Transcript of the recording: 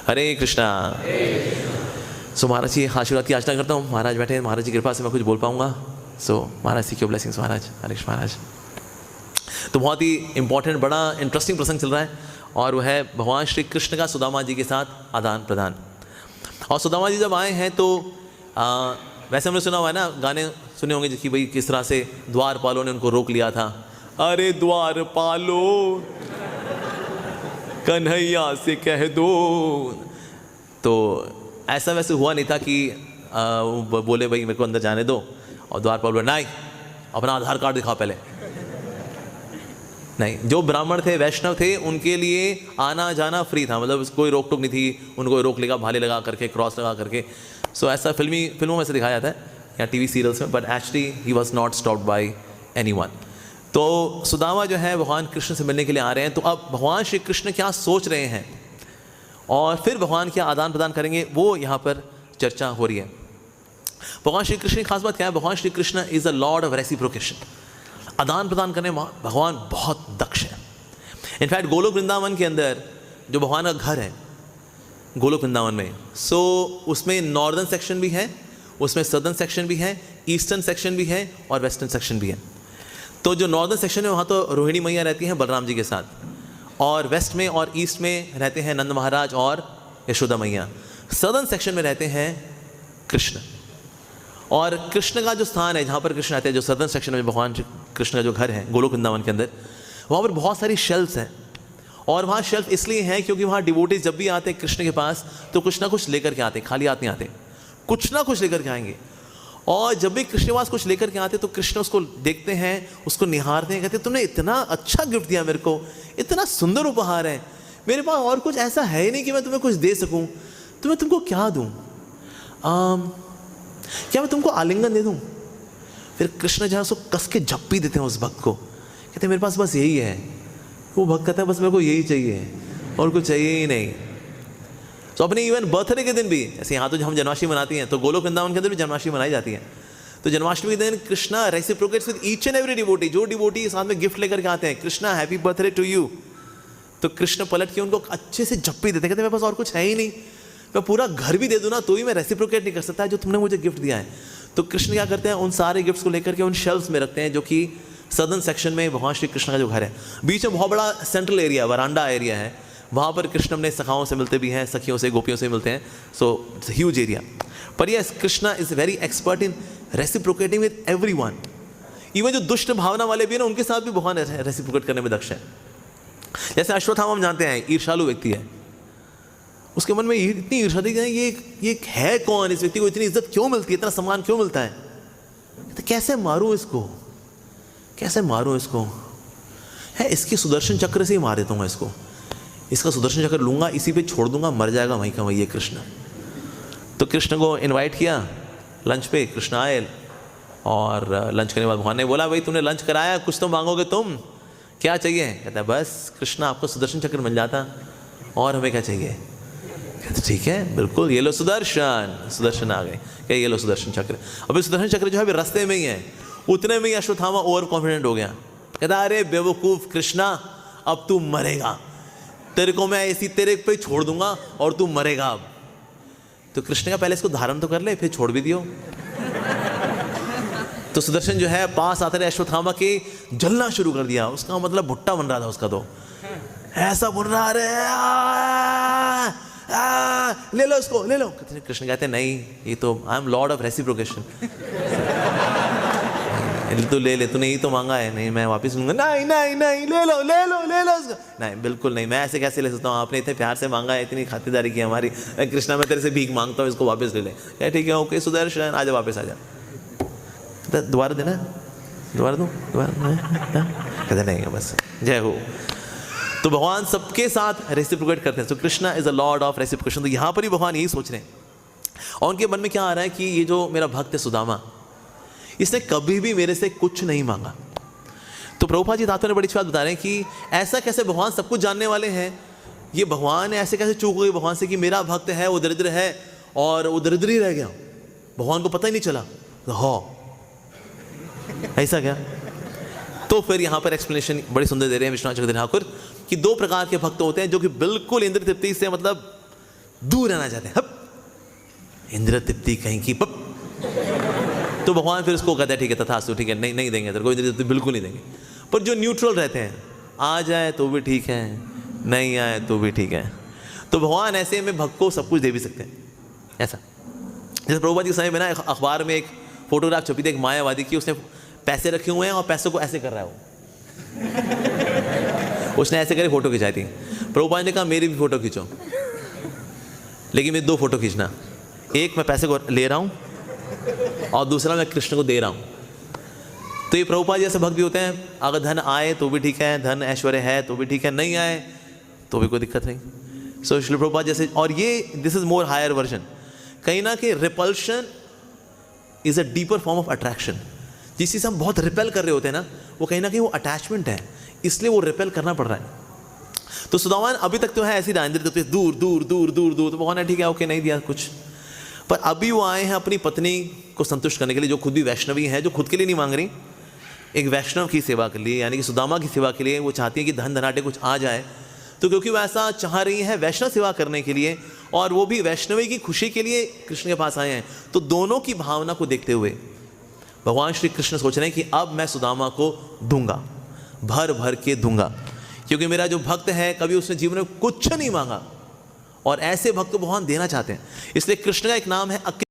हरे कृष्णा। सो महाराज जी आशीर्वाद की याचना करता हूँ। महाराज बैठे हैं, महाराज जी की कृपा से मैं कुछ बोल पाऊँगा। सो महाराज जी की ब्लेसिंग्स महाराज। हरे कृष्ण महाराज। तो बहुत ही इंपॉर्टेंट बड़ा इंटरेस्टिंग प्रसंग चल रहा है और वह है भगवान श्री कृष्ण का सुदामा जी के साथ आदान प्रदान। और सुदामा जी जब आए हैं तो वैसे हमने सुना हुआ है ना, गाने सुने होंगे कि भाई किस तरह से द्वारपालों ने उनको रोक लिया था। अरे द्वारपालो कन्हैया से कह दो। तो ऐसा वैसे हुआ नहीं था कि वो बोले भाई मेरे को अंदर जाने दो और द्वारपाल बोले नहीं अपना आधार कार्ड दिखाओ पहले। नहीं, जो ब्राह्मण थे वैष्णव थे उनके लिए आना जाना फ्री था, मतलब कोई रोक टोक नहीं थी, उनको रोक लेगा भाले लगा करके क्रॉस लगा करके। सो ऐसा फिल्मों में से दिखाया जाता है या टीवी सीरियल्स में, but actually he was not stopped bye anyone. तो सुदामा जो है भगवान कृष्ण से मिलने के लिए आ रहे हैं। तो अब भगवान श्री कृष्ण क्या सोच रहे हैं और फिर भगवान क्या आदान प्रदान करेंगे वो यहाँ पर चर्चा हो रही है। भगवान श्री कृष्ण की खास बात क्या है? भगवान Shri Krishna is a Lord of reciprocation. आदान प्रदान करने में भगवान बहुत दक्ष है। इनफैक्ट गोलोक वृंदावन के अंदर जो भगवान का घर है गोलोक वृंदावन में, सो उसमें नॉर्दर्न सेक्शन भी है, उसमें सदर्न सेक्शन भी है, ईस्टर्न सेक्शन भी है और वेस्टर्न सेक्शन भी है। तो जो नॉर्दर्न सेक्शन है वहाँ तो रोहिणी मैया रहती हैं बलराम जी के साथ, और वेस्ट में और ईस्ट में रहते हैं नंद महाराज और यशोदा मैया। सदर्न सेक्शन में रहते हैं कृष्ण। और कृष्ण का जो स्थान है जहाँ पर कृष्ण रहते हैं, जो सदर्न सेक्शन में भगवान कृष्ण का जो घर है गोलोक वृंदावन के अंदर, वहाँ पर बहुत सारी शेल्फ्स हैं। और वहाँ शेल्फ इसलिए हैं क्योंकि वहाँ डिवोटीज जब भी आते हैं कृष्ण के पास तो कुछ ना कुछ लेकर के आते, खाली हाथ नहीं आते, कुछ ना कुछ लेकर के आएंगे। और जब भी कृष्ण के पास कुछ लेकर के आते तो कृष्ण उसको देखते हैं, उसको निहारते हैं, कहते तुमने इतना अच्छा गिफ्ट दिया मेरे को, इतना सुंदर उपहार है, मेरे पास और कुछ ऐसा है ही नहीं कि मैं तुम्हें कुछ दे सकूं, तो मैं तुमको क्या दूं? क्या मैं तुमको आलिंगन दे दूं? फिर कृष्ण जहाँ उसको कस के झप्पी देते हैं उस भक्त को, कहते मेरे पास बस यही है। वो भक्त कहता है बस मेरे को यही चाहिए और कुछ चाहिए ही नहीं। तो अपने इवन बर्थडे के दिन भी, ऐसे यहाँ तो हम जन्माष्टमी मनाती हैं, तो गोलोक वृंदावन के अंदर भी जन्माष्टमी मनाई जाती है। तो जन्माष्टमी के दिन Krishna reciprocates with each and every devotee. जो डिवोटी साथ में गिफ्ट लेकर के आते हैं, Krishna happy birthday to you, तो कृष्ण पलट के उनको अच्छे से झप्पी देते, कहते मेरे पास और कुछ है ही नहीं, मैं पूरा घर भी दे दूँ ना तो ही मैं रेसिप्रोकेट नहीं कर सकता जो तुमने मुझे गिफ्ट दिया है। तो कृष्ण क्या करते हैं, उन सारे गिफ्ट्स को लेकर के उन शेल्फ्स में रखते हैं, जो कि सदर्न सेक्शन में भगवान श्री कृष्ण का जो घर है। बीच में बहुत बड़ा सेंट्रल एरिया, वरांडा एरिया है, वहाँ पर कृष्ण अपने सखाओं से मिलते भी हैं, सखियों से, गोपियों से मिलते हैं। So it's huge area. पर yes, Krishna is very expert in reciprocating with everyone. Even जो दुष्ट भावना वाले भी हैं ना, उनके साथ भी भगवान रेसिप्रोकेट करने में दक्ष है। जैसे अश्वत्थामा हम जानते हैं ईर्ष्यालु व्यक्ति है, उसके मन में इतनी ईर्ष्या थी कि ये है कौन, इस व्यक्ति को इतनी इज्जत क्यों मिलती है, इतना सम्मान क्यों मिलता है, तो कैसे मारूं इसको, कैसे मारूं इसको, है इसके सुदर्शन चक्र से ही मार देता हूँ इसको, इसका सुदर्शन चक्र लूंगा, इसी पे छोड़ दूंगा, मर जाएगा वहीं का वहीं ये कृष्ण। तो कृष्ण को इनवाइट किया लंच पे, कृष्ण आए और लंच करने के बाद भगवान ने बोला भाई तुमने लंच कराया, कुछ तो मांगोगे तुम, क्या चाहिए? कहता है बस कृष्ण आपको सुदर्शन चक्र मिल जाता और हमें क्या चाहिए? कहते ठीक है बिल्कुल, ये लो सुदर्शन। सुदर्शन आ गए, क्या ये लो सुदर्शन चक्र। अभी सुदर्शन चक्र जो है अभी रास्ते में ही है, उतने में ही अश्वत्थामा ओवर कॉन्फिडेंट हो गया, कहता अरे बेवकूफ कृष्णा, अब तू मरेगा, तेरे को मैं ऐसी तेरे पे छोड़ दूंगा और तू मरेगा अब। तो कृष्ण का पहले इसको धारण तो कर ले, फिर छोड़ भी दियो। तो सुदर्शन जो है पास आते रहे अश्वत्थामा के, जलना शुरू कर दिया, उसका मतलब भुट्टा बन रहा था उसका, तो ऐसा बोल रहा अरे ले लो इसको ले लो। कृष्ण कहते नहीं, ये तो I am Lord of reciprocation, तू ले ले, तूने ही तो मांगा है। नहीं मैं वापस लूंगा। नहीं नहीं नहीं ले लो ले लो ले लो उसको। नहीं बिल्कुल नहीं, मैं ऐसे कैसे ले सकता हूँ, आपने इतने प्यार से मांगा है, इतनी खातिरदारी की हमारी, कृष्णा मैं तेरे से भीख मांगता हूँ, इसको वापस ले ले। क्या ठीक है ओके सुदर्शन आजा वापस आजा, दोबारा देना, दोबारा दूँ, दोबारा कहते नहीं बस जय हो। तो भगवान सबके साथ रेसिप्रोकेट करते हैं। तो Krishna is a Lord of reciprocation. तो यहाँ पर ही भगवान यही सोच रहे हैं और उनके मन में क्या आ रहा है कि ये जो मेरा भक्त है सुदामा, इसने कभी भी मेरे से कुछ नहीं मांगा। तो प्रभुपाद जी तात्पर्य बड़ी अच्छी बात बता रहे हैं कि ऐसा कैसे, भगवान सब कुछ जानने वाले हैं, ये भगवान ऐसे कैसे चूक गई भगवान से कि मेरा भक्त है वो दरिद्र है और वो दरिद्र ही रह गया, भगवान को पता ही नहीं चला। हो ऐसा क्या? तो फिर यहाँ पर एक्सप्लेनेशन बड़ी सुंदर दे रहे हैं विश्वनाथ चक्रवर्ती ठाकुर कि दो प्रकार के भक्त होते हैं जो कि बिल्कुल इंद्र तृप्ति से मतलब दूर रहना चाहते हैं, हप इंद्र तृप्ति कहीं की पप। तो भगवान फिर उसको कहते हैं ठीक है तथास्तु, ठीक है, नहीं नहीं देंगे तेरे को इंद्र तृप्ति, बिल्कुल नहीं देंगे। पर जो न्यूट्रल रहते हैं, आ जाए तो भी ठीक है, नहीं आए तो भी ठीक है, तो भगवान ऐसे में भक्त को सब कुछ दे भी सकते हैं। ऐसा जैसे प्रभुपाद के समय में ना अखबार में एक फोटोग्राफ छपी थी एक मायावादी की, उसने पैसे रखे हुए हैं और पैसों को ऐसे कर रहा है वो। उसने ऐसे करके फोटो खिंचाई थी। प्रभुपाद ने कहा मेरी भी फोटो खींचो, लेकिन मैं 2 फोटो खींचना, एक मैं पैसे को ले रहा हूँ और दूसरा मैं कृष्ण को दे रहा हूँ। तो ये प्रभुपाद जैसे भक्त भी होते हैं, अगर धन आए तो भी ठीक है, धन ऐश्वर्य है तो भी ठीक है, नहीं आए तो भी कोई दिक्कत नहीं। सो श्रील प्रभुपाद जैसे, और ये this is more higher version, कहीं ना कि repulsion is a deeper form of attraction. जिस चीज़ से हम बहुत रिपेल कर रहे होते हैं ना, वो कहीं ना कहीं वो अटैचमेंट है, इसलिए वो रिपेल करना पड़ रहा है। तो सुदामान अभी तक तो है ऐसी राजेंद्र तो दूर दूर दूर दूर दूर, तो भगवान ने ठीक है ओके नहीं दिया कुछ, पर अभी वो आए हैं अपनी पत्नी को संतुष्ट करने के लिए, जो खुद भी वैष्णवी है, जो खुद के लिए नहीं मांग रही, एक वैष्णव की सेवा के लिए, यानी कि सुदामा की सेवा के लिए वो चाहती है कि धन धनाटे कुछ आ जाए। तो क्योंकि वो ऐसा चाह रही है वैष्णव सेवा करने के लिए, और वो भी वैष्णवी की खुशी के लिए कृष्ण के पास आए हैं, तो दोनों की भावना को देखते हुए भगवान श्री कृष्ण सोच रहे हैं कि अब मैं सुदामा को दूंगा, भर भर के दूंगा, क्योंकि मेरा जो भक्त है कभी उसने जीवन में कुछ नहीं मांगा, और ऐसे भक्त को भगवान देना चाहते हैं। इसलिए कृष्ण का एक नाम है